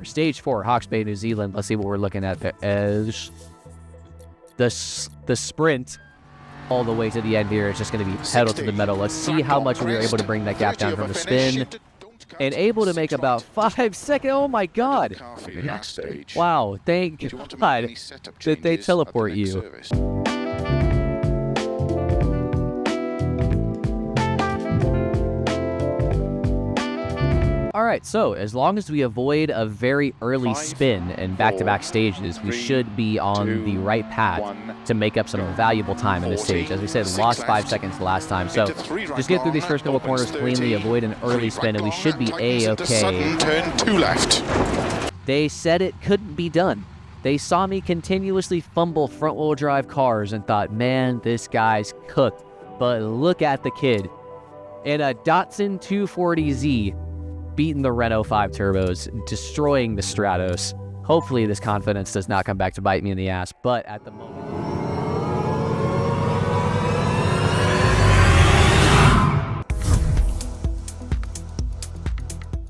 Stage 4, Hawke's Bay, New Zealand. Let's see what we're looking at there. As the sprint all the way to the end here is just going to be pedal to the metal. Let's see how much we were able to bring that gap down from the spin. And able to make about 5 seconds. Oh my God. Wow. Thank God that they teleport you. All right, so as long as we avoid a very early spin and back-to-back stages, we should be on the right path to make up some valuable time in this stage. As we said, we lost 5 seconds last time, so just get through these first couple corners cleanly, avoid an early spin, and we should be A-okay. Turn 2 left. They said it couldn't be done. They saw me continuously fumble front-wheel drive cars and thought, man, this guy's cooked. But look at the kid. In a Datsun 240Z, beating the Renault 5 turbos, destroying the Stratos. Hopefully this confidence does not come back to bite me in the ass, but at the moment...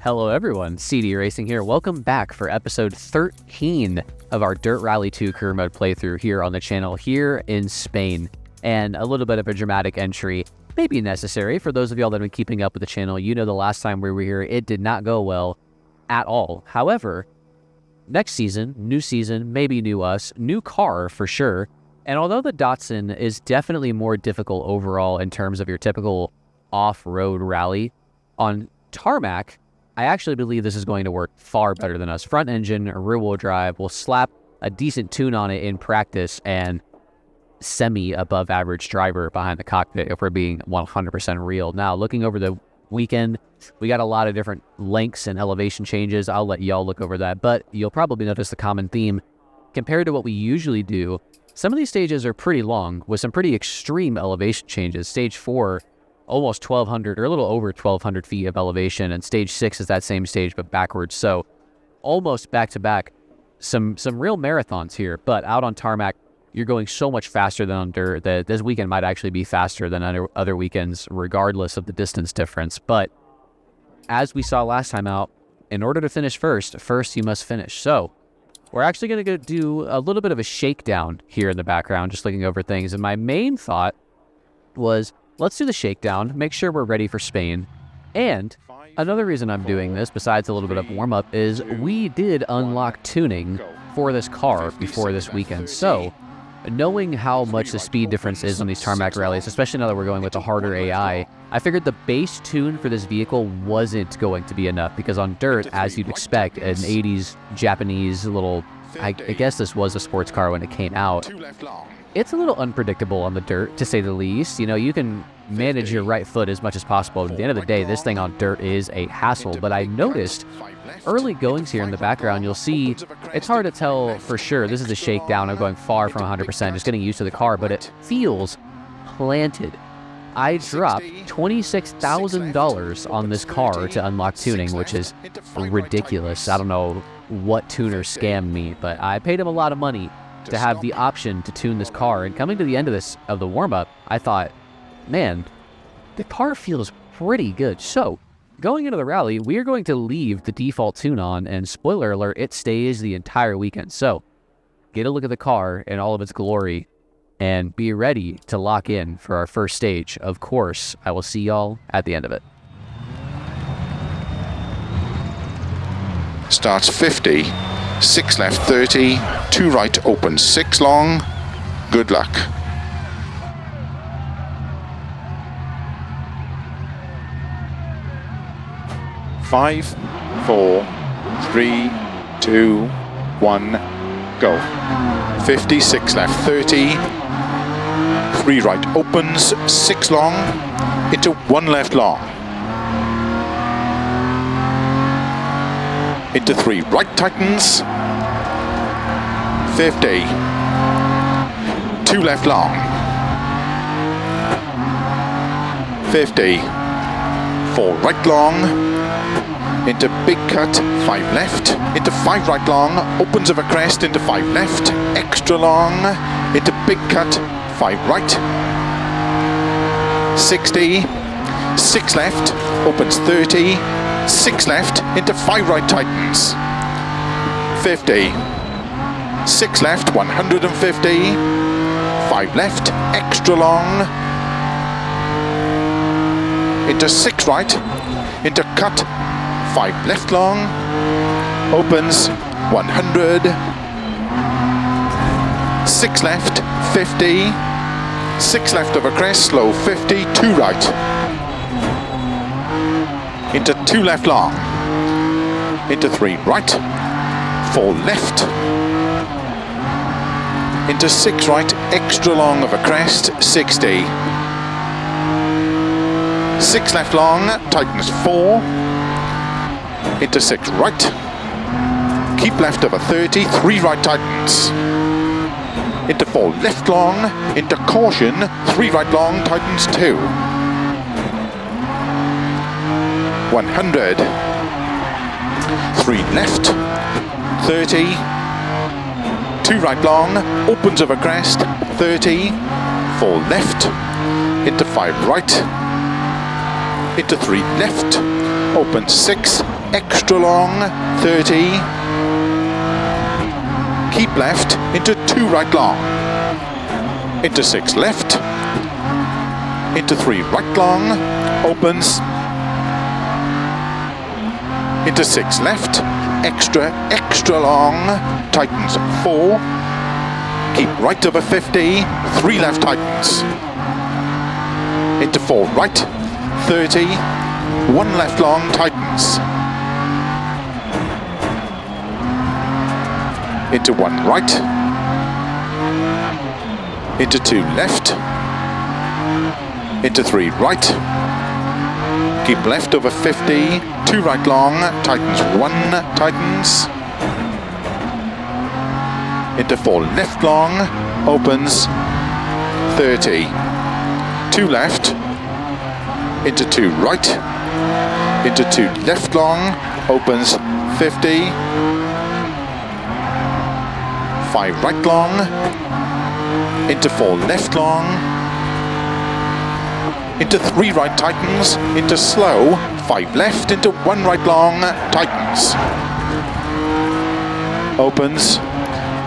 Hello everyone, CD Racing here. Welcome back for episode 13 of our Dirt Rally 2 career mode playthrough here on the channel here in Spain. And a little bit of a dramatic entry may be necessary. For those of y'all that have been keeping up with the channel, you know the last time we were here, it did not go well at all. However, next season, maybe new us, new car for sure. And although the Datsun is definitely more difficult overall in terms of your typical off-road rally, on tarmac, I actually believe this is going to work far better than us. Front engine, rear-wheel drive, we'll slap a decent tune on it in practice and semi-above average driver behind the cockpit if we're being 100% real. Now, looking over the weekend, we got a lot of different lengths and elevation changes. I'll let y'all look over that, but you'll probably notice the common theme. Compared to what we usually do, some of these stages are pretty long with some pretty extreme elevation changes. Stage 4, almost 1,200 or a little over 1,200 feet of elevation, and stage 6 is that same stage but backwards. So almost back-to-back, some real marathons here, but out on tarmac, you're going so much faster than on dirt that this weekend might actually be faster than other weekends, regardless of the distance difference. But as we saw last time out, in order to finish first you must finish. So we're actually going to go do a little bit of a shakedown here in the background, just looking over things. And my main thought was, let's do the shakedown, make sure we're ready for Spain. And another reason I'm doing this, besides a little bit of warm-up, is we did unlock tuning for this car before this weekend. So knowing how much the speed difference is on these tarmac rallies, especially now that we're going with a harder AI, I figured the base tune for this vehicle wasn't going to be enough, because on dirt, as you'd expect, an 80s Japanese little, I guess this was a sports car when it came out, it's a little unpredictable on the dirt, to say the least. You know, you can manage your right foot as much as possible, but at the end of the day, this thing on dirt is a hassle. But I noticed early goings here in the background, you'll see it's hard to tell for sure. This is a shakedown. I'm going far from 100%, just getting used to the car, but it feels planted. I dropped $26,000 on this car to unlock tuning, which is ridiculous. I don't know what tuner scammed me, but I paid him a lot of money to have the option to tune this car. And coming to the end of the warm-up, I thought, man, the car feels pretty good. So going into the rally, we are going to leave the default tune on, and spoiler alert, it stays the entire weekend. So get a look at the car in all of its glory and be ready to lock in for our first stage. Of course, I will see y'all at the end of it. Starts 50, 6 left 30, 2 right open 6 long. Good luck. Five, 4, 3, 2, 1, go. 50, 6 left 30, 3 right opens, 6 long, into 1 left long. Into 3 right tightens, 50, 2 left long, 50, 4 right long, into big cut, 5 left, into 5 right long, opens of a crest, into 5 left, extra long, into big cut, 5 right, 60, 6 left, opens 30, 6 left, into 5 right tightens, 50. 6 left, 150. 5 left, extra long. Into 6 right, into cut. 5 left long, opens 100. 6 left, 50. 6 left over crest, slow 50, 2 right. Into 2 left long. Into 3 right, 4 left. Into 6 right, extra long of a crest, 60. 6 left long, tightens 4. Into 6 right. Keep left of a 30, 3 right tightens. Into 4 left long, into caution, 3 right long, tightens 2. 100. 3 left, 30. 2 right long, opens over crest, 30. 4 left, into 5 right. Into 3 left, opens 6, extra long, 30. Keep left, into 2 right long. Into 6 left. Into 3 right long, opens. Into 6 left, extra long, tightens 4. Keep right over 50, 3 left tightens. Into 4 right, 30, 1 left long, tightens. Into 1 right, into 2 left, into 3 right, keep left over 50, 2 right long, tightens 1, tightens, into 4 left long, opens 30, 2 left, into 2 right, into 2 left long, opens 50, 5 right long, into 4 left long, into 3 right tightens, into slow, 5 left, into 1 right long, tightens. Opens,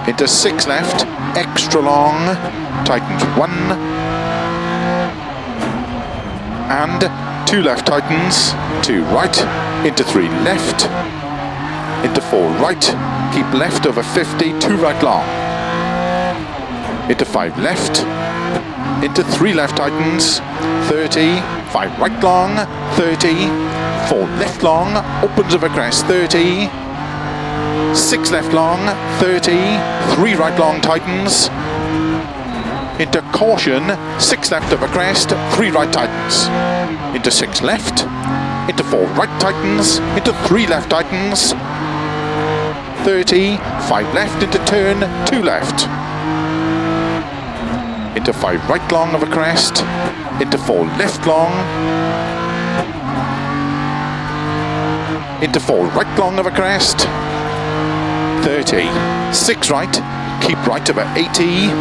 into 6 left, extra long, tightens 1, and 2 left tightens, 2 right, into 3 left, into 4 right, keep left over 50, 2 right long, into 5 left, into 3 left tightens, 30, 5 right long, 30, 4 left long, opens over crest, 30, 6 left long, 30, 3 right long tightens, into caution, 6 left over crest, 3 right tightens, into 6 left, into 4 right tightens, into 3 left tightens, 30, 5 left into turn, 2 left. Into 5 right long of a crest, into 4 left long, into 4 right long of a crest, 30, 6 right, keep right over 80,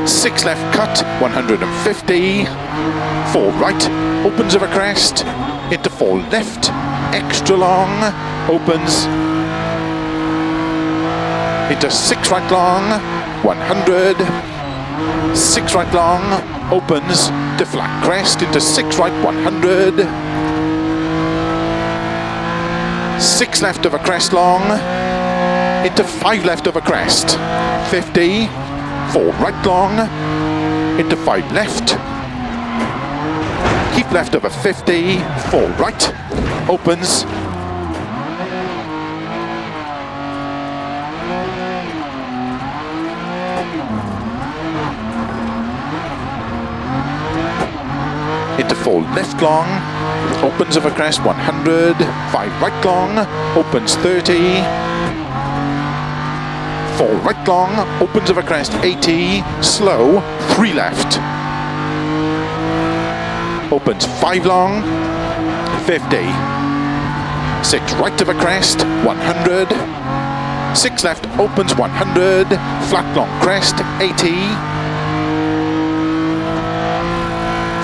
6 left cut, 150, 4 right, opens of a crest, into 4 left, extra long, opens, into 6 right long, 100, 6 right long, opens to flat crest, into 6 right, 100, 6 left of a crest long, into 5 left of a crest, 50, 4 right long, into 5 left, keep left of a 50, 4 right, opens, into 4 left long, opens of a crest 100, 5 right long, opens 30, 4 right long, opens of a crest 80, slow, 3 left, opens 5 long, 50, 6 right of a crest 100, 6 left, opens 100, flat long crest 80,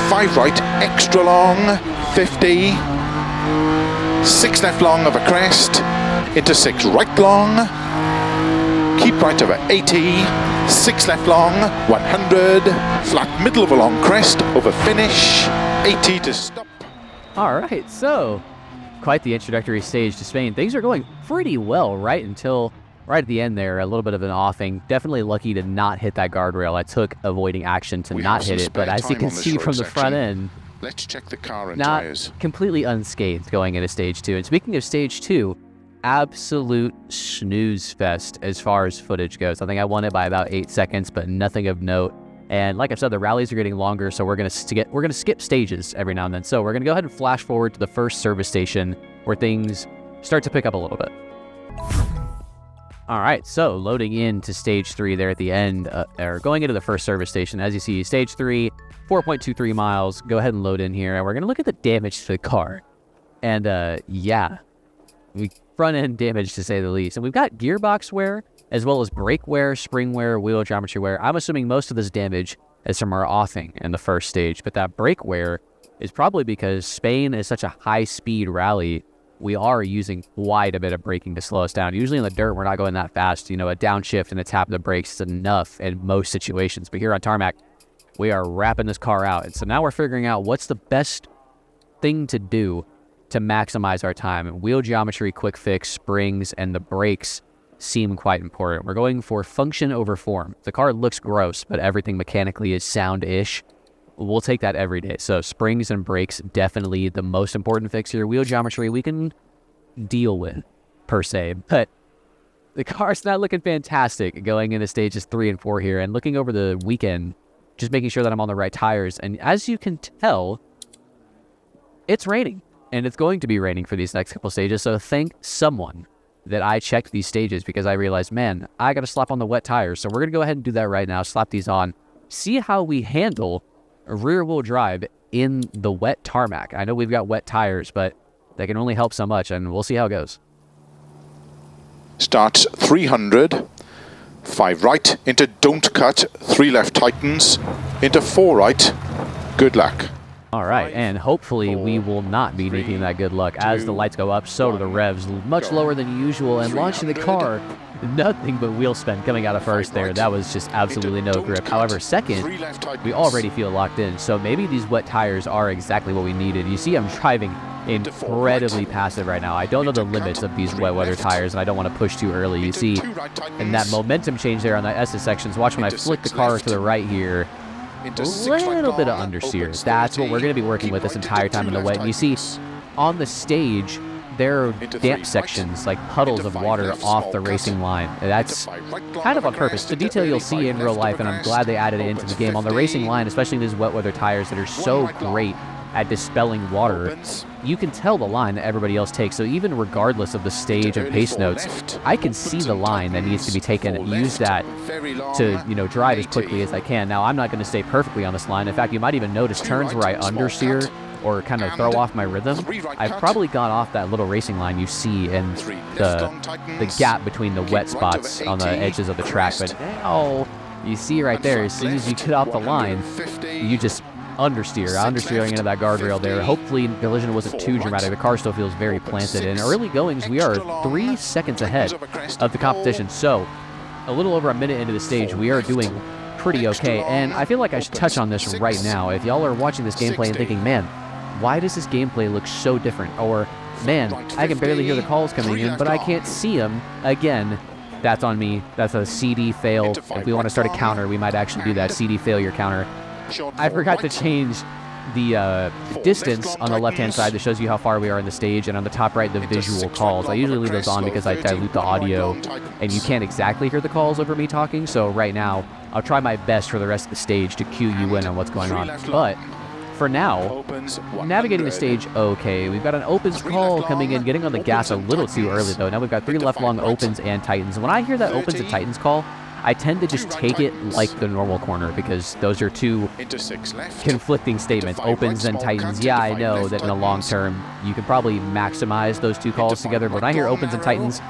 5 right, extra long, 50, 6 left long of a crest, into 6 right long, Keep right over 80, 6 left long, 100, flat middle of a long crest, over finish, 80 to stop. All right, so quite the introductory stage to Spain. Things are going pretty well right at the end there, a little bit of an offing. Definitely lucky to not hit that guardrail. I took avoiding action to not hit it, but as you can see from the front end, let's check the car and not tires. Completely unscathed going into stage 2. And speaking of stage 2, absolute snooze fest as far as footage goes. I think I won it by about 8 seconds, but nothing of note. And like I said, the rallies are getting longer, so we're gonna skip stages every now and then. So we're gonna go ahead and flash forward to the first service station where things start to pick up a little bit. All right, so loading into stage 3 there at the end, or going into the first service station. As you see, stage 3, 4.23 miles. Go ahead and load in here, and we're gonna look at the damage to the car. And yeah, front end damage to say the least. And we've got gearbox wear, as well as brake wear, spring wear, wheel geometry wear. I'm assuming most of this damage is from our offing in the first stage, but that brake wear is probably because Spain is such a high-speed rally. We are using quite a bit of braking to slow us down. Usually in the dirt, we're not going that fast. You know, a downshift and a tap of the brakes is enough in most situations. But here on tarmac, we are wrapping this car out. And so now we're figuring out what's the best thing to do to maximize our time. And wheel geometry, quick fix, springs, and the brakes seem quite important. We're going for function over form. The car looks gross, but everything mechanically is sound-ish. We'll take that every day. So springs and brakes, definitely the most important fix here. Wheel geometry, we can deal with, per se. But the car's not looking fantastic going into stages 3 and 4 here. And looking over the weekend, just making sure that I'm on the right tires. And as you can tell, it's raining. And it's going to be raining for these next couple stages. So thank someone that I checked these stages, because I realized, man, I got to slap on the wet tires. So we're going to go ahead and do that right now. Slap these on. See how we handle a rear-wheel drive in the wet tarmac. I know we've got wet tires, but they can only help so much, and we'll see how it goes. Starts 300, 5 right, into don't cut, 3 left tightens, into 4 right, good luck. All right, and hopefully we will not be needing that good luck. As the lights go up, so do the revs, much lower than usual, and launching the car, nothing but wheel spin coming out of first there. That was just absolutely no grip. However, second, we already feel locked in, so maybe these wet tires are exactly what we needed. You see I'm driving incredibly passive right now. I don't know the limits of these wet weather tires, and I don't want to push too early. You see, and that momentum change there on the SS sections. Watch when I flick the car to the right here. A little bit of understeer. That's what we're going to be working with this entire time in the wet. And you see, on the stage, there are damp sections, like puddles of water off the racing line. That's kind of on purpose. The detail you'll see in real life, and I'm glad they added it into the game. On the racing line, especially these wet weather tires that are so great at dispelling water, you can tell the line that everybody else takes. So even regardless of the stage and pace notes, I can see the line that needs to be taken and use that to, you know, drive as quickly as I can. Now, I'm not going to stay perfectly on this line. In fact, you might even notice turns where I understeer or kind of throw off my rhythm. I've probably gone off that little racing line you see in the gap between the wet spots on the edges of the track. But now, you see right there, as soon as you get off the line, you just understeering into that guardrail there. Hopefully the collision wasn't too dramatic. The car still feels very planted. In early goings, we are 3 seconds ahead of the competition. So a little over a minute into the stage, we are doing pretty okay. And I feel like I should touch on this right now. If y'all are watching this gameplay and thinking, man, why does this gameplay look so different? Or, man, I can barely hear the calls coming in, but I can't see them. Again, that's on me. That's a CD fail. If we want to start a counter, we might actually do that CD failure counter. I forgot to change the distance on the left-hand side that shows you how far we are in the stage, and on the top right, the visual calls. I usually leave those on because I dilute the audio, and you can't exactly hear the calls over me talking, so right now, I'll try my best for the rest of the stage to cue you in on what's going on. But for now, navigating the stage okay. We've got an opens call coming in, getting on the gas a little too early, though. Now we've got 3 left long opens and tightens. When I hear that opens and tightens call, I tend to just take it like the normal corner, because those are two conflicting statements. Opens and tightens. Yeah, I know that in the long term, you can probably maximize those two calls together, but when I hear opens and tightens,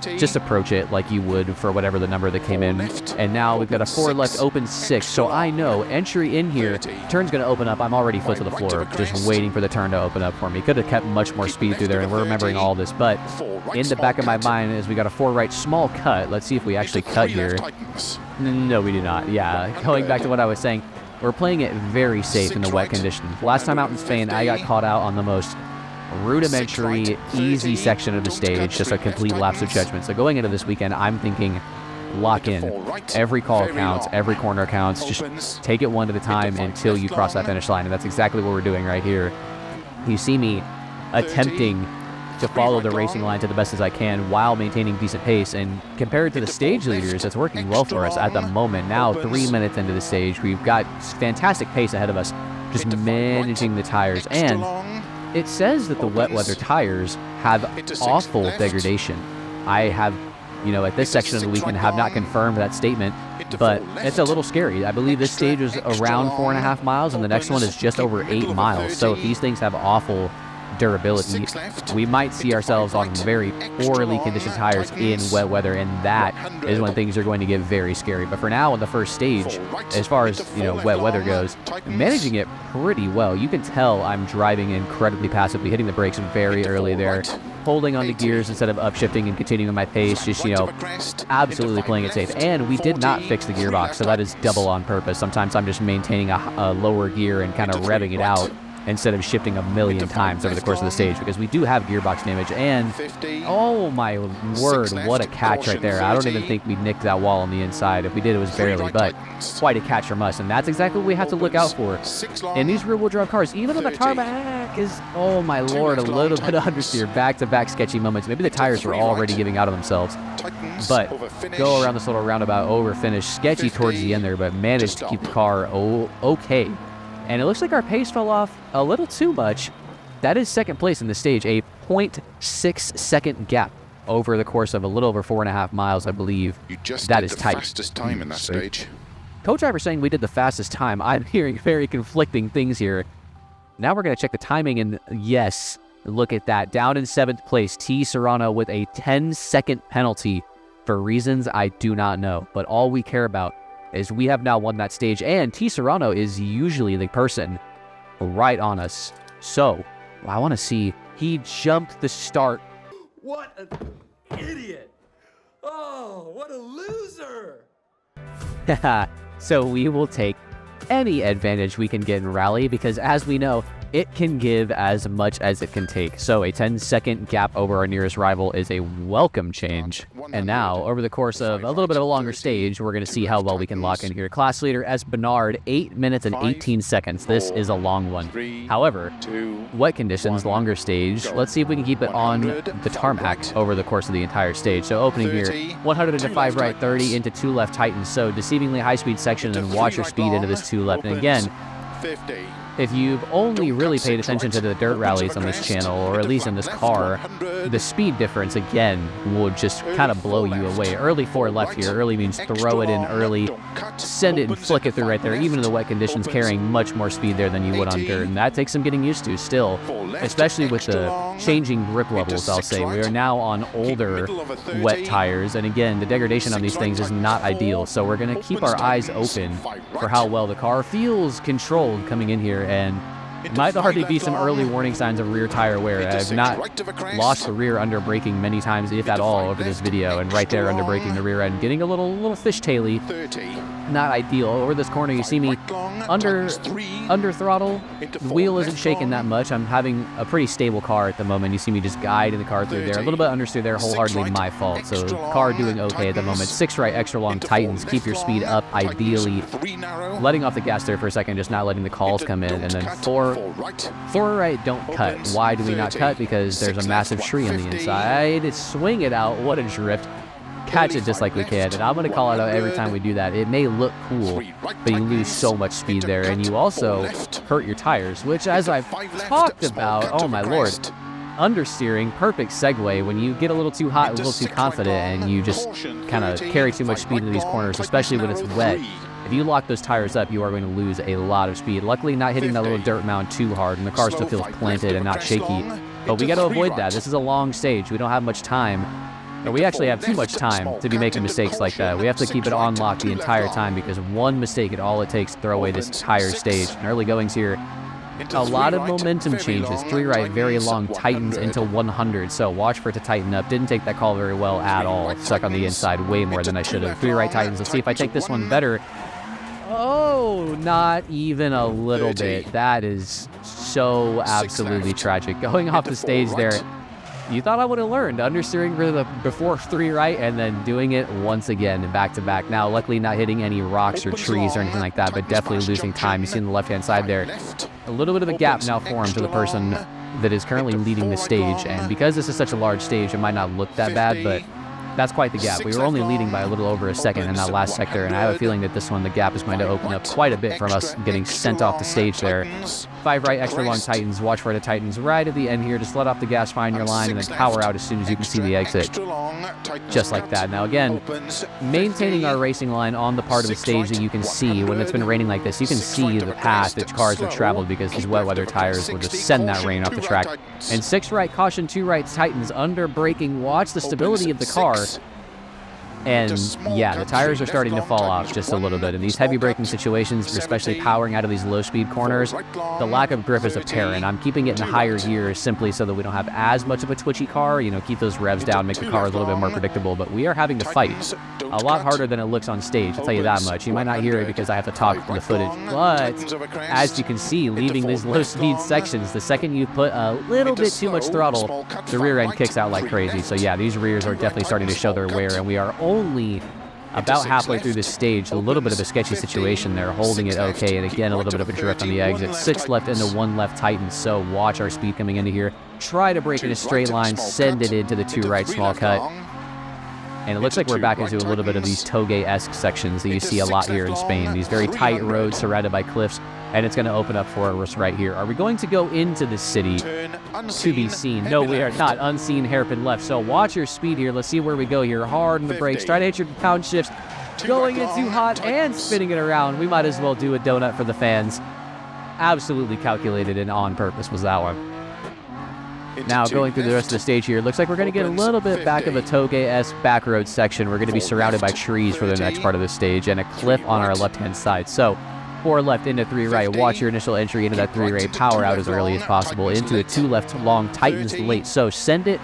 just approach it like you would for whatever the number that came in. And now we've got a 4 left, open 6. So I know entry in here, turn's going to open up. I'm already foot to the floor, just waiting for the turn to open up for me. Could have kept much more speed through there, and we're remembering all this. But in the back of my mind is we got a 4 right small cut. Let's see if we actually cut here. No, we do not. Yeah, going back to what I was saying, we're playing it very safe in the wet conditions. Last time out in Spain, I got caught out on the most rudimentary, easy section of the stage, just a complete lapse of judgment. So going into this weekend, I'm thinking lock in. Every call counts, every corner counts. Just take it one at a time until you cross that finish line, and that's exactly what we're doing right here. You see me attempting to follow the racing line to the best as I can while maintaining decent pace, and compared to the stage leaders, that's working well for us at the moment. Now 3 minutes into the stage, we've got fantastic pace ahead of us, just managing the tires. And it says that the wet weather tires have awful degradation. I have, at this section of the weekend, have not confirmed that statement, but it's a little scary. I believe this stage is around 4.5 miles, and the next one is just over 8 miles. So if these things have awful durability, we might see ourselves on very poorly conditioned tires in wet weather, and that is when things are going to get very scary. But for now, on the first stage, as far as wet weather goes, managing it pretty well. You can tell I'm driving incredibly passively, hitting the brakes very early there, holding on to gears instead of upshifting and continuing my pace, just absolutely playing it safe. And we did not fix the gearbox, so that is double on purpose. Sometimes I'm just maintaining a lower gear and kind of revving it out instead of shifting a million times over the course of the stage, because we do have gearbox damage. And oh my word, what a catch right there. I don't even think we nicked that wall on the inside. If we did, it was barely, but quite a catch from us, and that's exactly what we have to look out for in these rear-wheel drive cars. Even on the tarmac is, oh my lord, a little bit of understeer, back-to-back sketchy moments. Maybe the tires were already giving out of themselves, but go around this little roundabout, over finish, sketchy towards the end there, but managed to keep the car okay. And it looks like our pace fell off a little too much. That is second place in the stage, a 0.6 second gap over the course of a little over 4.5 miles, I believe. That is tight. Fastest time in that stage. Co-driver saying we did the fastest time. I'm hearing very conflicting things here. Now we're going to check the timing, and yes, look at that. Down in 7th place, T. Serrano with a 10-second penalty for reasons I do not know. But all we care about is we have now won that stage, and T. Serrano is usually the person right on us. So, I want to see. He jumped the start. What an idiot! Oh, what a loser! So we will take any advantage we can get in rally, because as we know, it can give as much as it can take. So a 10-second gap over our nearest rival is a welcome change. And now, over the course of a little bit of a longer stage, we're going to see how well we can lock in here. Class leader S. Bernard, 8 minutes and 18 seconds. This is a long one. However, wet conditions, longer stage. Let's see if we can keep it on the tarmac over the course of the entire stage. So opening here, 100 into 5 right, 30 into 2 left tightens. So deceivingly high-speed section, and watch your speed into this 2 left. And again, if you've only really paid attention to the dirt rallies on this channel, or at least in this car, the speed difference, again, will just kind of blow you away. Early 4 left here. Early means throw it in early, send it and flick it through right there, even in the wet conditions, carrying much more speed there than you would on dirt. And that takes some getting used to still, especially with the changing grip levels, I'll say. We are now on older wet tires, and again, the degradation on these things is not ideal. So we're going to keep our eyes open for how well the car feels controlled coming in here, and might already be some early warning signs of rear tire wear. I've not lost the rear under braking many times, if at all, over this video, and right there under braking the rear end, getting a little fishtaily. Not ideal. Over this corner, you see me under throttle. The wheel isn't shaking that much. I'm having a pretty stable car at the moment. You see me just guiding the car through there. A little bit understeer there, wholeheartedly my fault. So car doing okay at the moment. 6 right, extra long tightens. Keep your speed up, ideally. Letting off the gas there for a second, just not letting the calls come in. And then 4 right, don't cut. Why do we not cut? Because there's a massive tree on the inside. Swing it out. What a drift. Catch it just like we can, and I'm going to call it out every time we do that. It may look cool, but you lose so much speed there, and you also hurt your tires, which, as I've talked about, oh my lord, understeering, perfect segue. When you get a little too hot, a little too confident, and you just kind of carry too much speed into these corners, especially when it's wet. If you lock those tires up, you are going to lose a lot of speed. Luckily, not hitting that little dirt mound too hard, and the car still feels planted and not shaky. But we got to avoid that. This is a long stage. We don't have much time. But we actually have too much time to be making mistakes like that. We have to keep it on lock the entire time because one mistake at all it takes to throw away this entire stage. And early goings here, a lot of momentum changes. 3 right, very long, tightens into 100. So watch for it to tighten up. Didn't take that call very well at all. Stuck on the inside way more than I should have. 3 right tightens. Let's see if I take this one better. Oh, not even a little bit. That is so absolutely tragic. Going off the stage there. You thought I would have learned understeering before 3 right and then doing it once again and back to back. Now, luckily not hitting any rocks or trees or anything like that, but definitely losing time. You see on the left-hand side there, a little bit of a gap now formed to the person that is currently leading the stage. And because this is such a large stage, it might not look that bad, but that's quite the gap. We were only leading by a little over a second in that last sector, and I have a feeling that this one, the gap is going to open up quite a bit from us getting sent off the stage there. 5 right, extra long tightens. Watch for it to tightens right at the end here. Just let off the gas, find your line, and then power out as soon as you can see the exit. Just like that. Now again, maintaining our racing line on the part of the stage that you can see when it's been raining like this. You can see the path that cars have traveled because these wet weather tires will just send that rain off the track. And 6 right, caution, 2 right, tightens, under braking. Watch the stability of the car. And yeah, the tires are starting to fall off just a little bit. In these heavy braking situations, especially powering out of these low-speed corners, the lack of grip is apparent. I'm keeping it in higher gears simply so that we don't have as much of a twitchy car, you know, keep those revs down, make the car a little bit more predictable. But we are having to fight a lot harder than it looks on stage, I'll tell you that much. You might not hear it because I have to talk for the footage. But as you can see, leaving these low-speed sections, the second you put a little bit too much throttle, the rear end kicks out like crazy. So yeah, these rears are definitely starting to show their wear, and we are only about halfway through this stage. A little bit of a sketchy situation there, holding it okay, and again a little bit of a drift on the exit. 6 left into 1 left tightens, so watch our speed coming into here. Try to break in a straight line, send it into the 2 right small cut. And it looks like we're back into a little bit of these toge-esque sections that you see a lot here in Spain. These very tight roads surrounded by cliffs, and it's going to open up for us right here. Are we going to go into the city? To be seen. No, we are not. Unseen, hairpin left. So watch your speed here. Let's see where we go here. Hard on the brakes. Try to hit your pound shifts. Going in too hot and spinning it around. We might as well do a donut for the fans. Absolutely calculated and on purpose was that one. Now going through the rest of the stage here, looks like we're going to get a little bit back of a toge-esque back road section. We're going to be surrounded by trees for the next part of the stage and a cliff on our left-hand side. So 4 left into 3 right. Watch your initial entry into that 3 right. Power out as early as possible into a 2 left long. Tightens late. So send it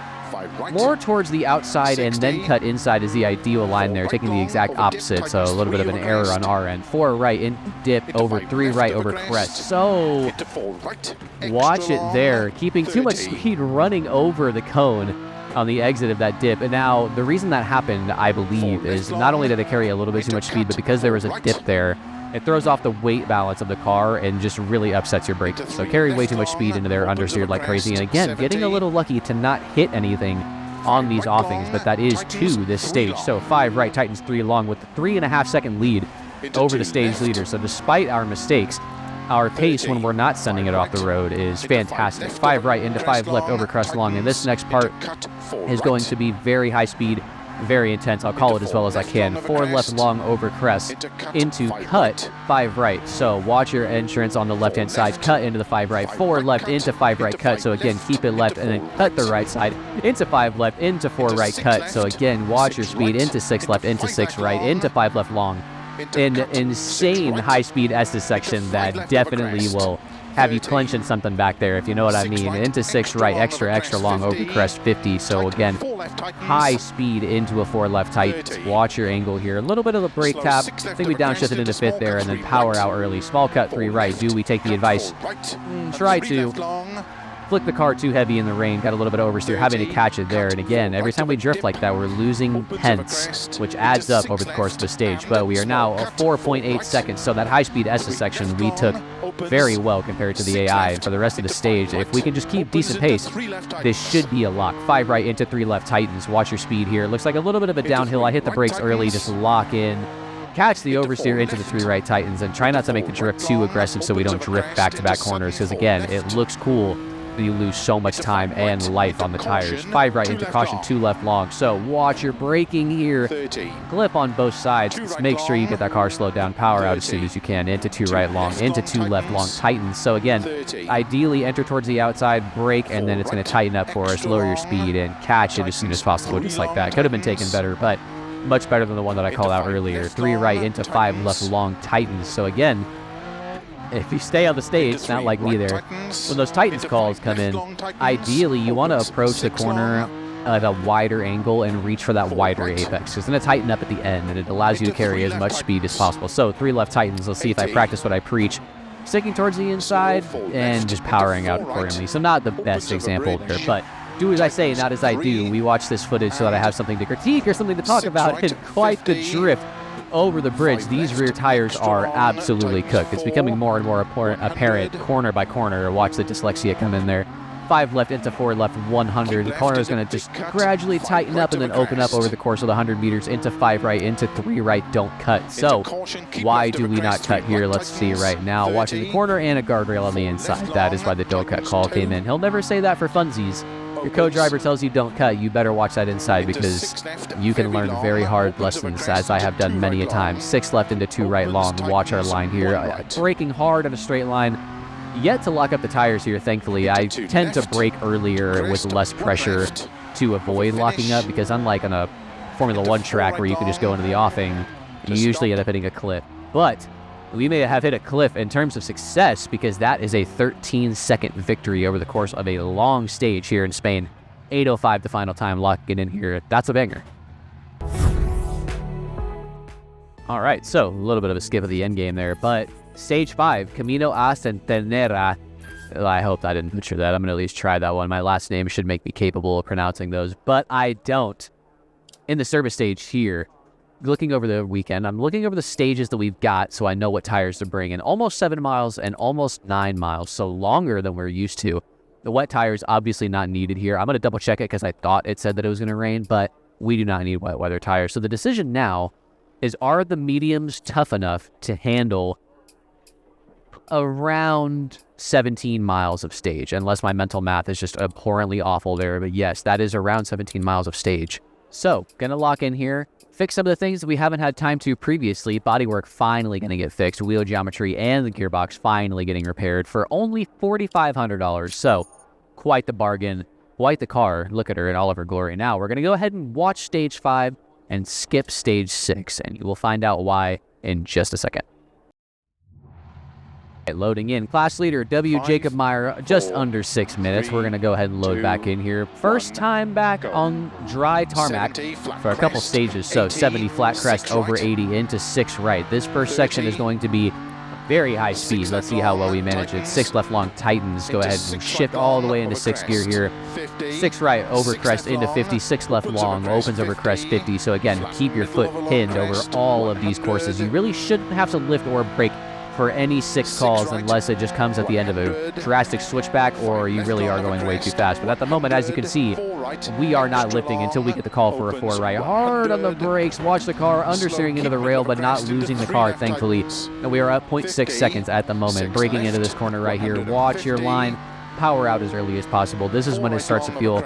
more towards the outside and then cut inside is the ideal line there, taking the exact opposite. So a little bit of an error on our end. 4 right in dip over 3 right over crest. So watch it there. Keeping too much speed running over the cone on the exit of that dip. And now the reason that happened, I believe, is not only did it carry a little bit too much speed, but because there was a dip there, it throws off the weight balance of the car and just really upsets your brakes. So carried way too much speed into there, understeered like crazy. And again, getting a little lucky to not hit anything on these offings, but that is to this stage. So 5 right, tightens 3 long with the 3.5 second lead over the stage leader. So despite our mistakes, our pace when we're not sending it off the road is fantastic. 5 right into 5 left over crest long. And this next part is going to be very high speed, very intense. I'll call it as well as I can. 4 left long over crest into cut 5 right. So watch your entrance on the left hand side, cut into the 5 right. 4 left into 5 right cut. So again, keep it left and then cut the right side into 5 left into 4 right cut. So again, watch your speed into 6 left into 6 right into 5 left long. An insane high speed Estes section that definitely will have you clenching something back there, if you know what I mean. Into 6 right, extra long over crest 50. So again, high speed into a 4 left tight. Watch your angle here. A little bit of a brake tap. I think we downshifted into 5th there and then power out early. Small cut 3 right. Do we take the advice? Try to. Flick the car too heavy in the rain, got a little bit of oversteer, having to catch it there. And again, every time we drift like that, we're losing tenths, which adds up over the course of the stage. But we are now a 4.8 seconds, so that high-speed Estes section we took very well compared to the AI. And for the rest of the stage, if we can just keep decent pace, this should be a lock. 5 right into 3 left tightens. Watch your speed here. Looks like a little bit of a downhill. I hit the brakes early, just lock in. Catch the oversteer into the 3 right tightens and try not to make the drift too aggressive so we don't drift back-to-back corners because, again, it looks cool you lose so much time and life on the tires. 5 right into caution, 2 left long. So watch your braking here. Clip on both sides. Just make sure you get that car slowed down. Power out as soon as you can. Into 2 right long, into 2 left long. Tightens. So again, ideally enter towards the outside, brake, and then it's going to tighten up for us. Lower your speed and catch it as soon as possible, just like that. Could have been taken better, but much better than the one that I called out earlier. 3 right into 5 left long. Tightens. So again, if you stay on the stage, not like me there, when those tightens calls come in, ideally you want to approach the corner at a wider angle and reach for that wider apex, because it's going to tighten up at the end and it allows you to carry as much speed as possible. So 3 left tightens. Let's see if I practice what I preach. Sticking towards the inside and just powering out accordingly. So not the best example there, but do as I say, not as I do. We watch this footage so that I have something to critique or something to talk about, and quite the drift over the bridge. These rear tires are absolutely cooked. It's becoming more and more apparent corner by corner. Watch the dyslexia come in there. 5 left into 4 left, 100. The corner is going to just gradually tighten up and then open up over the course of the 100 meters. Into 5 right, into 3 right, don't cut. So why do we not cut here? Let's see right now. Watching the corner and a guardrail on the inside. That is why the don't cut call came in. He'll never say that for funsies. Your co-driver tells you don't cut, you better watch that inside, because you can learn very hard lessons, as I have done many a time. 6 left into 2 right long. Watch our line here. Braking hard on a straight line. Yet to lock up the tires here, thankfully. I tend to brake earlier with less pressure to avoid locking up, because unlike on a Formula 1 track where you can just go into the offing, you usually end up hitting a cliff. But we may have hit a cliff in terms of success, because that is a 13-second victory over the course of a long stage here in Spain. 8:05 the final time, locking it in here. That's a banger. All right, so a little bit of a skip of the end game there, but stage 5, Camino a Centenera. I hope I didn't butcher that. I'm going to at least try that one. My last name should make me capable of pronouncing those, but I don't. In the service stage here, looking over the weekend, I'm looking over the stages that we've got so I know what tires to bring in. Almost 7 miles and almost 9 miles, so longer than we're used to. The wet tires obviously not needed here. I'm going to double check it because I thought it said that it was going to rain, but we do not need wet weather tires. So the decision now is, are the mediums tough enough to handle around 17 miles of stage, unless my mental math is just abhorrently awful there. But yes, that is around 17 miles of stage. So gonna lock in here, fix some of the things that we haven't had time to previously. Bodywork finally gonna get fixed. Wheel geometry and the gearbox finally getting repaired for only $4,500. So quite the bargain, quite the car. Look at her in all of her glory. Now we're gonna go ahead and watch stage 5 and skip stage 6, and you will find out why in just a second. Loading in. Class leader W. Jacob Meyer, just under 6 minutes. We're going to go ahead and load back in here. First time back on dry tarmac for a couple stages. So 70 flat crest, over 80 into 6 right. This first section is going to be very high speed. Let's see how well we manage it. 6 left long tightens. Go ahead and shift all the way into 6 gear here. 6 right over crest into 50. 6 left long opens over crest 50. So again, keep your foot pinned over all of these courses. You really shouldn't have to lift or brake for any 6 calls unless it just comes at the end of a drastic switchback or you really are going way too fast. But at the moment, as you can see, we are not lifting until we get the call for a 4 right. Hard on the brakes, watch the car understeering into the rail but not losing the car, thankfully. And we are at 0.6 seconds at the moment. Braking into this corner right here. Watch your line. Power out as early as possible. This is when it starts to feel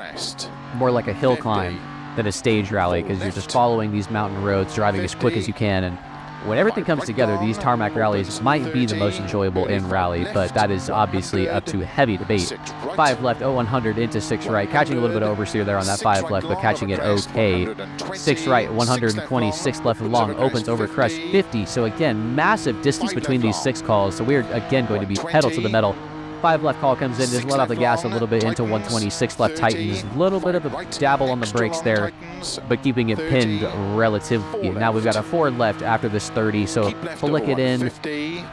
more like a hill climb than a stage rally, because you're just following these mountain roads, driving as quick as you can. And when everything comes together, these tarmac rallies might be the most enjoyable in rally, but that is obviously up to heavy debate. 5 left, 100 into 6 right, catching a little bit of oversteer there on that 5 left, but catching it okay. 6 right, 120, 6 left long, opens over crest 50. So again, massive distance between these 6 calls. So we're again going to be pedal to the metal. 5 left call comes in, just let off the gas a little bit into 120, 6 left tightens. A little bit of a dabble on the brakes there, but keeping it pinned relatively. Now we've got a 4 left after this 30, so flick it in,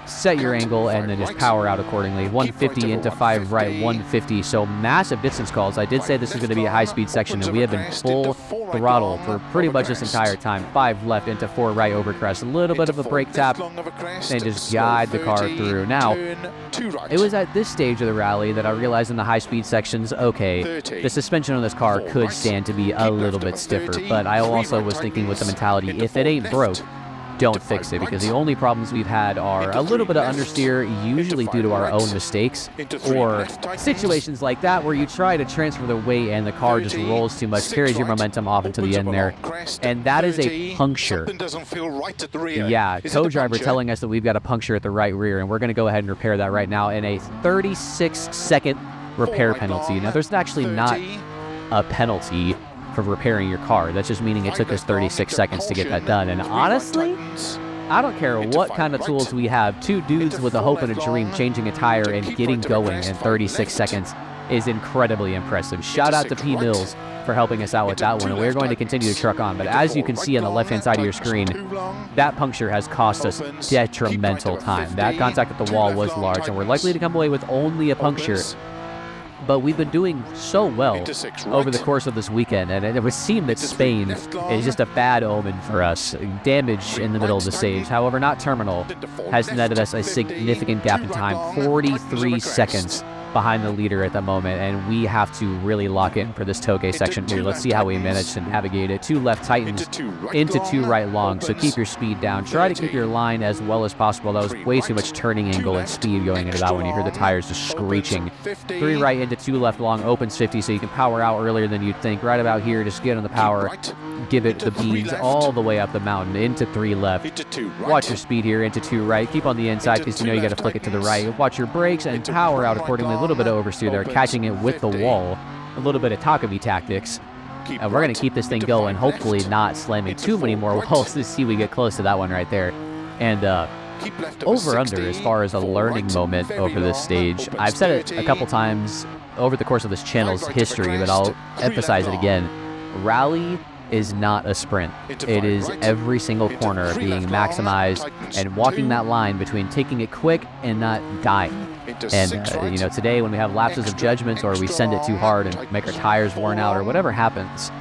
set your angle, and then just power out accordingly. 150 into 5 right, 150, so massive distance calls. I did say this is going to be a high-speed section, and we have been full throttle for pretty much this entire time. 5 left into 4 right over crest, a little bit of a brake tap, and just guide the car through. Now, it was at this stage of the rally that I realized in the high-speed sections, okay, the suspension on this car could stand to be a little bit stiffer, but I also was thinking with the mentality, if it ain't broke, don't fix it, because the only problems we've had are a little bit of understeer, usually due to our own mistakes, or situations like that where you try to transfer the weight and the car just rolls too much, carries your momentum off into the end there, and that is a puncture. Yeah, co-driver telling us that we've got a puncture at the right rear, and we're going to go ahead and repair that right now in a 36-second repair penalty. Now, there's actually not a penalty for repairing your car. That's just meaning it took us 36 seconds to get that done. And honestly, I don't care what kind of tools we have. Two dudes with a hope and a dream changing a tire and getting going in 36 seconds is incredibly impressive. Shout out to P. Mills for helping us out with that one, and we're going to continue to truck on. But as you can see on the left-hand side of your screen, that puncture has cost us detrimental time. That contact at the wall was large, and we're likely to come away with only a puncture. But we've been doing so well over the course of this weekend, and it would seem that Spain is just a bad omen for us. Damage in the middle of the stage, however, not terminal, has netted us a significant gap in time, 43 seconds behind the leader at the moment, and we have to really lock in for this Toge section here. Let's see how we manage to navigate it. Two left tightens into two right long, so keep your speed down. Try to keep your line as well as possible. That was way too much turning angle and speed going into that one. You heard the tires just screeching. Three right into two left long, opens 50, so you can power out earlier than you'd think. Right about here, just get on the power, give it the beans all the way up the mountain, into three left. Watch your speed here, into two right. Keep on the inside because you know you got to flick it to the right. Watch your brakes and power out accordingly. A little bit of oversteer there, catching it with the wall. A little bit of Takumi tactics. And we're going to keep this thing going, hopefully not slamming too many more walls to see we get close to that one right there. And over-under as far as a learning moment over this stage. I've said it a couple times over the course of this channel's history, but I'll emphasize it again. Rally is not a sprint. It is every single corner being maximized and walking that line between taking it quick and not dying. And, you know, today when we have lapses of judgment or we send it too hard and make our tires worn out or whatever happens,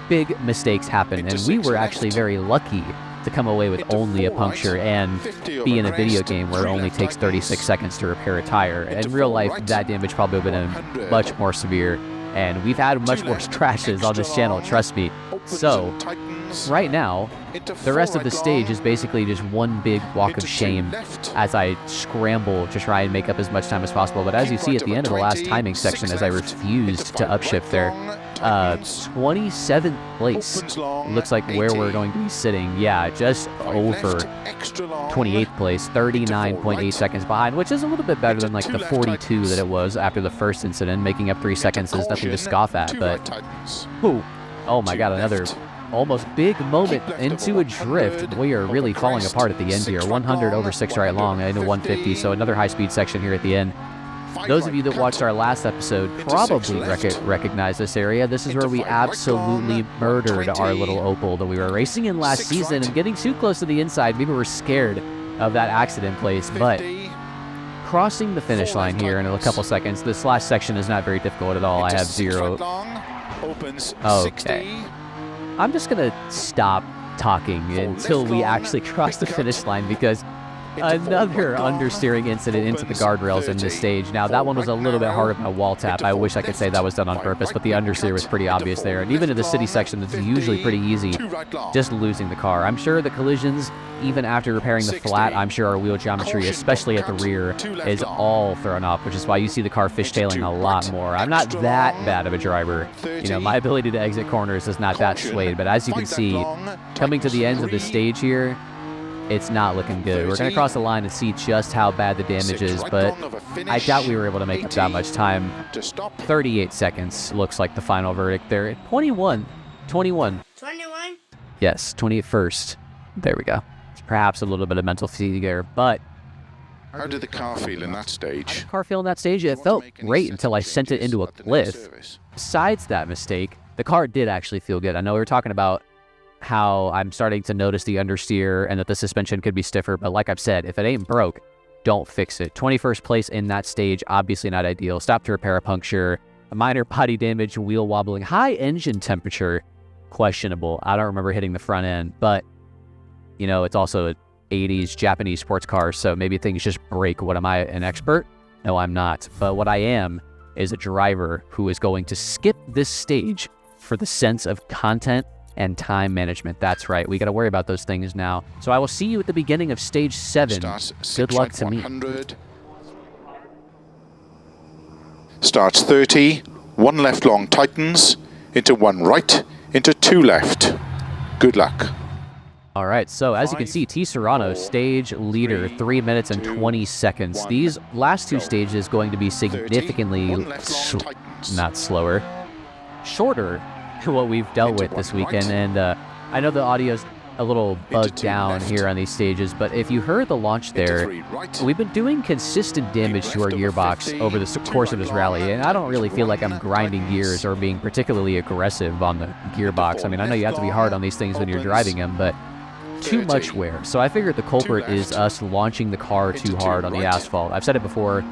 big mistakes happen. And we were actually very lucky to come away with only a puncture and be in a video game where it only takes 36 seconds to repair a tire. In real life, that damage probably would have been much more severe. And we've had much worse crashes on this channel, trust me. So, right now, the rest of the stage is basically just one big walk of shame as I scramble to try and make up as much time as possible. But as you see at the end of the last timing section, as I refused to upshift there, 27th place looks like where we're going to be sitting. Yeah, just over 28th place, 39.8 seconds behind, which is a little bit better than like the 42 that it was after the first incident. Making up 3 seconds is nothing to scoff at, but whew, oh my god, another almost big moment into a drift. We are really falling apart at the end here. 100 over 6 right long into 150, so another high-speed section here at the end. Those of you that watched our last episode probably recognize this area. This is where we absolutely murdered our little Opel that we were racing in last season, and getting too close to the inside, maybe we're scared of that accident place, but crossing the finish line here in a couple seconds. This last section is not very difficult at all. I have 0. Okay. I'm just going to stop talking until we actually cross the finish line, because another understeering incident into the guardrails in this stage. Now, that one was a little bit hard on a wall tap. I wish I could say that was done on purpose, but the understeer was pretty obvious there. And even in the city section, that's usually pretty easy, just losing the car. I'm sure the collisions, even after repairing the flat, I'm sure our wheel geometry, especially at the rear, is all thrown off, which is why you see the car fishtailing a lot more. I'm not that bad of a driver. You know, my ability to exit corners is not that swayed, but as you can see, coming to the ends of the stage here, it's not looking good. We're going to cross the line and see just how bad the damage is, but I doubt we were able to make up that much time. 38 seconds looks like the final verdict there. 21. Yes, 21st. There we go. Perhaps a little bit of mental fatigue there, but how did the car feel in that stage? It felt great until I sent it into a cliff. Besides that mistake, the car did actually feel good. I know we were talking about how I'm starting to notice the understeer and that the suspension could be stiffer, but like I've said, if it ain't broke, don't fix it. 21st place in that stage, obviously not ideal. Stop to repair a puncture, a minor body damage, wheel wobbling, high engine temperature, questionable. I don't remember hitting the front end, but you know, it's also an 80s Japanese sports car, so maybe things just break. What am I, an expert? No, I'm not. But what I am is a driver who is going to skip this stage for the sense of content and time management. That's right. We got to worry about those things now. So I will see you at the beginning of stage 7. Good luck to me. Starts 30, 1 left long tightens, into 1 right, into 2 left. Good luck. All right, so as you can see, T. Serrano, stage leader, 3 minutes and 20 seconds. These last 2 stages going to be significantly not slower, shorter than what we've dealt with this weekend. And I know the audio's a little bugged down here on these stages, but if you heard the launch there, we've been doing consistent damage to our gearbox over the course of this rally, and I don't really feel like I'm grinding gears or being particularly aggressive on the gearbox. I mean, I know you have to be hard on these things when you're driving them, but too much wear. So I figured the culprit is us launching the car too hard on the asphalt. I've said it before,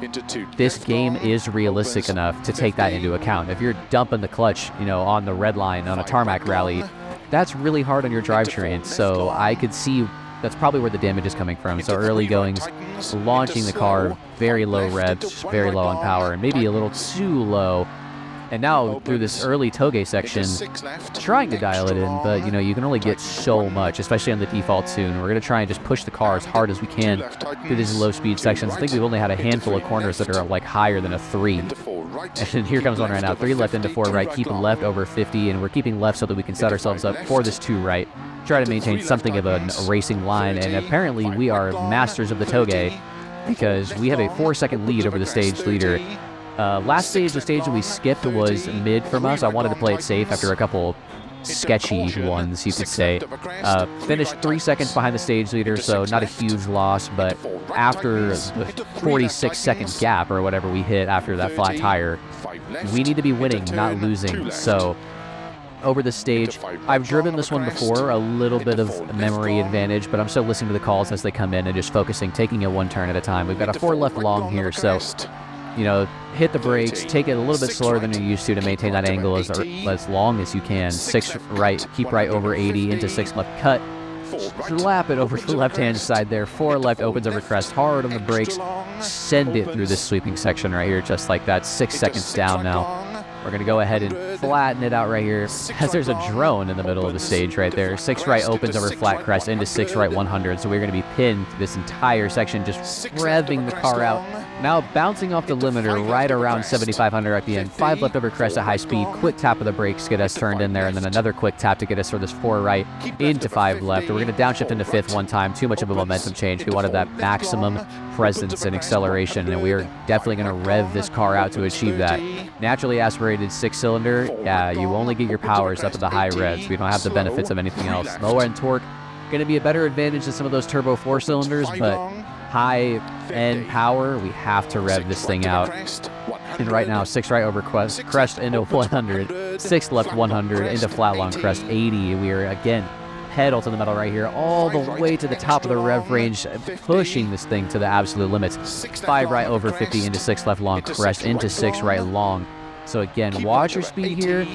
this game is realistic enough to take that into account. If you're dumping the clutch, you know, on the red line on a tarmac rally, that's really hard on your drivetrain. So I could see that's probably where the damage is coming from. So early goings, launching the car, very low revs, very low on power, and maybe a little too low. And now through this early toge section, trying to dial it in, but you know, you can only get so much, especially on the default tune. We're going to try and just push the car as hard as we can through these low speed sections. I think we've only had a handful of corners that are like higher than a 3. And here comes one right now, 3 left into 4 right, keeping left over 50, and we're keeping left so that we can set ourselves up for this 2 right. Try to maintain something of a racing line, and apparently we are masters of the toge because we have a 4-second lead over the stage leader. Last stage, the stage that we skipped was mid from us. I wanted to play it safe after a couple sketchy ones, you could say. Finished 3 seconds behind the stage leader, so not a huge loss, but after the 46-second gap or whatever we hit after that flat tire, we need to be winning, not losing. So over the stage, I've driven this one before, a little bit of memory advantage, but I'm still listening to the calls as they come in and just focusing, taking it 1 turn at a time. We've got a 4 left long here, so you know, hit the brakes, take it a little bit slower than you're used to maintain that angle as long as you can. 6 right, keep right over 80, into 6 left cut. Slap it over to the left-hand side there. 4 left opens over crest, hard on the brakes. Send it through this sweeping section right here, just like that. 6 seconds down now. We're going to go ahead and flatten it out right here, as there's a drone in the middle of the stage right there. 6 right opens over flat crest into 6 right 100, so we're going to be pinned this entire section, just revving the car out. Now bouncing off the limiter right around 7,500 at the end. 5 left over crest at high speed, quick tap of the brakes get us turned in there, and then another quick tap to get us for this 4 right into 5 left. We're going to downshift into 5th one time, too much of a momentum change. We wanted that maximum presence and acceleration, and we are definitely going to rev this car out to achieve that. Naturally aspirated 6-cylinder, yeah, you only get your powers up at the high revs. We don't have the benefits of anything else. Lower end torque, going to be a better advantage than some of those turbo 4-cylinders, but high end power, we have to rev this thing out. And right now, 6 right over crest into 100, 6 left 100 into flat long crest 80. We are again pedal to the metal right here, all the way to the top of the rev range, pushing this thing to the absolute limits. 5 right over 50 into 6 left long crest into 6 right long. So again, watch your speed here.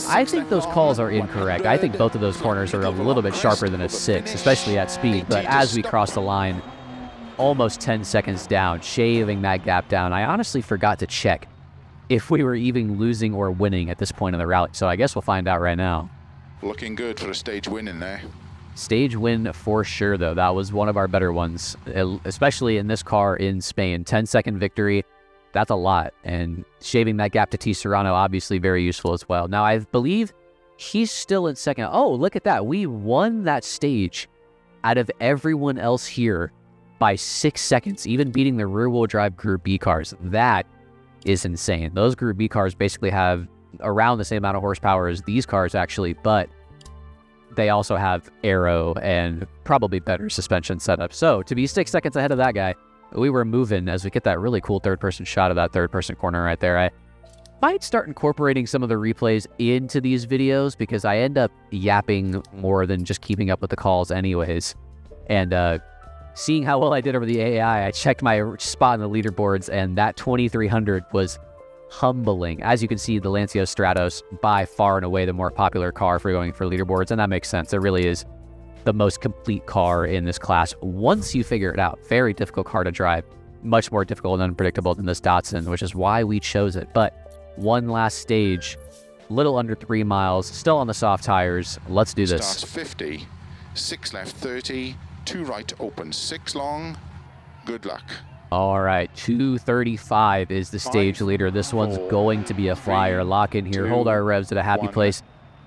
I think those calls are incorrect. I think both of those corners are a little bit sharper than a 6, especially at speed. But as we cross the line, almost 10 seconds down, shaving that gap down. I honestly forgot to check if we were even losing or winning at this point in the rally. So I guess we'll find out right now. Looking good for a stage win in there. Stage win for sure, though. That was one of our better ones, especially in this car in Spain. 10-second victory. That's a lot. And shaving that gap to T. Serrano, obviously very useful as well. Now, I believe he's still in second. Oh, look at that. We won that stage out of everyone else here by 6 seconds, even beating the rear-wheel drive Group B cars. That is insane. Those Group B cars basically have around the same amount of horsepower as these cars, actually, but they also have aero and probably better suspension setup. So to be 6 seconds ahead of that guy, we were moving as we get that really cool third-person shot of that third-person corner right there. I might start incorporating some of the replays into these videos because I end up yapping more than just keeping up with the calls anyways. And seeing how well I did over the AI, I checked my spot in the leaderboards, and that 2300 was humbling. As you can see, the Lancia Stratos, by far and away the more popular car for going for leaderboards, and that makes sense. It really is the most complete car in this class once you figure it out. Very difficult car to drive, much more difficult and unpredictable than this Datsun, which is why we chose it. But one last stage, little under 3 miles, still on the soft tires. Let's do this. Starts 50, 6 left 30, 2 right open, 6 long. Good luck. All right, 235 is the stage leader. This one's going to be a flyer. Lock in here, hold our revs at a happy place.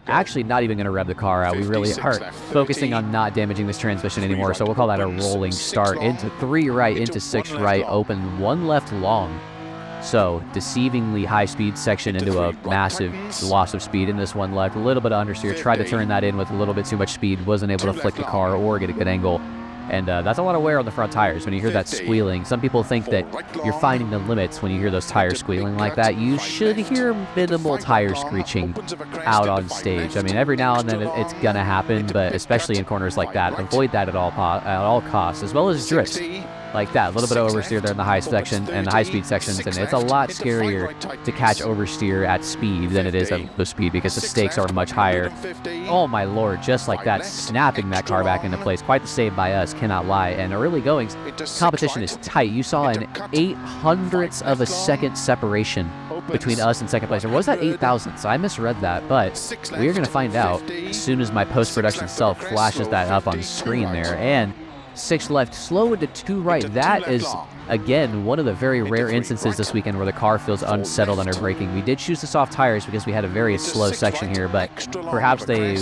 Actually, not even going to rev the car out. We really are focusing on not damaging this transmission anymore, so we'll call that a rolling start. Into 3 right, into 6 right, open 1 left long. So, deceivingly high-speed section into a massive loss of speed in this 1 left. A little bit of understeer. Tried to turn that in with a little bit too much speed. Wasn't able to flick the car or get a good angle. And that's a lot of wear on the front tires when you hear that squealing. Some people think that you're finding the limits when you hear those tires squealing like that. You should hear minimal tire screeching out on stage. I mean, every now and then it's going to happen, but especially in corners like that, avoid that at all costs, as well as drifts like that. A little bit of oversteer there in the high section and the high-speed sections, and it's a lot scarier to catch oversteer at speed than it is at low speed because the stakes are much higher. Oh my lord, just like that, snapping that car back into place. Quite the save by us, cannot lie. And early goings, competition is tight. You saw an 0.08 of a second separation between us and second place. Or was that 0.008? I misread that, but we're going to find out as soon as my post-production self flashes that up on screen there. And 6 left, slow into 2 right. That is, again, one of the very rare instances this weekend where the car feels unsettled under braking. We did choose the soft tires because we had a very slow section here, but perhaps they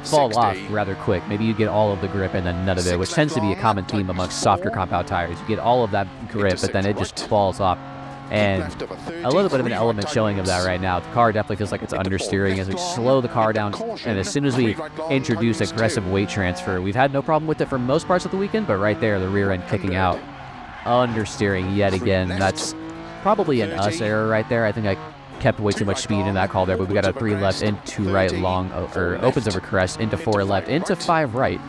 fall off rather quick. Maybe you get all of the grip and then none of it, which tends to be a common theme amongst softer compound tires. You get all of that grip, but then it just falls off. And a little bit of an element showing of that right now. The car definitely feels like it's understeering as we slow the car down. And as soon as we introduce aggressive weight transfer, we've had no problem with it for most parts of the weekend, but right there, the rear end kicking out. Understeering yet again. That's probably an us error right there. I think I kept way too much speed in that call there, but we got a 3 left into right long, or opens over crest, into 4 left, into 5 right.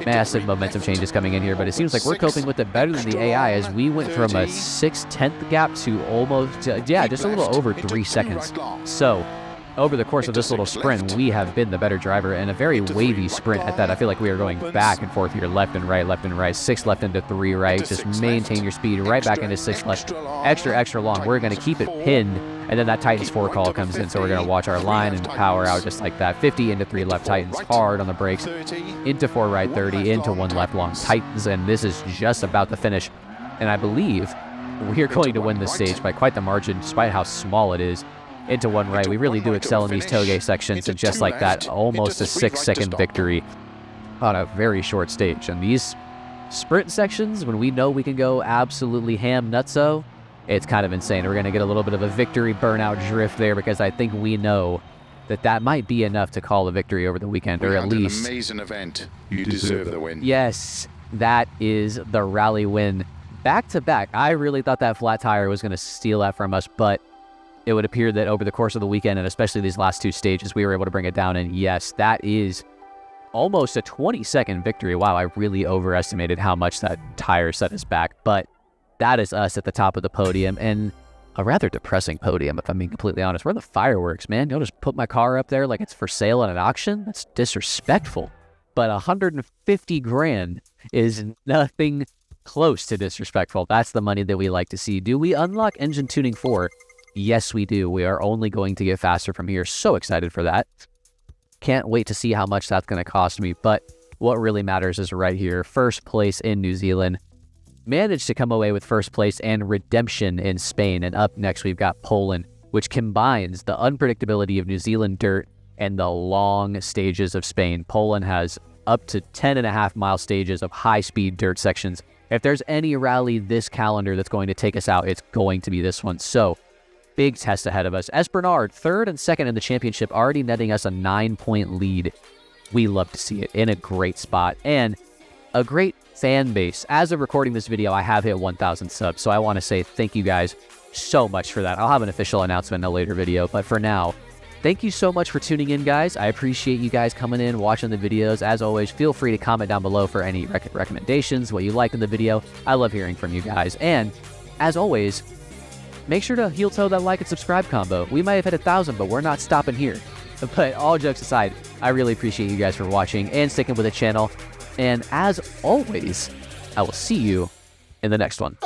Massive momentum changes coming in here, but it seems like we're coping with it better than the AI as we went from a 6/10 gap to almost, just a little over 3 seconds. So, over the course of this little sprint, we have been the better driver, and a very wavy sprint at that. I feel like we are going back and forth here, left and right, 6 left into 3 right. Just maintain your speed right back into 6 left. Extra long. We're going to keep it pinned, and then that Titans 4 call comes in, so we're going to watch our line and power out just like that. 50 into 3 left Titans, hard on the brakes, into 4 right 30, into 1 left long Titans, and this is just about to finish. And I believe we are going to win this stage by quite the margin, despite how small it is. Into 1 right. We really do excel in these toge sections, and just like that, almost a 6-second victory on a very short stage. And these sprint sections, when we know we can go absolutely ham nutso, it's kind of insane. We're going to get a little bit of a victory burnout drift there because I think we know that might be enough to call a victory over the weekend, or at least an amazing event. You deserve the win. Yes, that is the rally win. Back to back. I really thought that flat tire was going to steal that from us, but it would appear that over the course of the weekend, and especially these last 2 stages, we were able to bring it down. And yes, that is almost a 20-second victory. Wow, I really overestimated how much that tire set us back. But that is us at the top of the podium, and a rather depressing podium, if I'm being completely honest. Where are the fireworks, man? You'll just put my car up there like it's for sale at an auction? That's disrespectful. But 150 grand is nothing close to disrespectful. That's the money that we like to see. Do we unlock engine tuning 4? Yes, we do. We are only going to get faster from here. So excited for that. Can't wait to see how much that's going to cost me. But what really matters is right here. First place in New Zealand. Managed to come away with first place and redemption in Spain. And up next, we've got Poland, which combines the unpredictability of New Zealand dirt and the long stages of Spain. Poland has up to 10.5-mile stages of high-speed dirt sections. If there's any rally this calendar that's going to take us out, it's going to be this one. So, big test ahead of us. Bernard, 3rd and 2nd in the championship, already netting us a 9-point lead. We love to see it in a great spot and a great fan base. As of recording this video, I have hit 1,000 subs, so I want to say thank you guys so much for that. I'll have an official announcement in a later video, but for now, thank you so much for tuning in, guys. I appreciate you guys coming in, watching the videos. As always, feel free to comment down below for any recommendations, what you liked in the video. I love hearing from you guys. And as always, make sure to heel toe that like and subscribe combo. We might have hit 1,000, but we're not stopping here. But all jokes aside, I really appreciate you guys for watching and sticking with the channel. And as always, I will see you in the next one.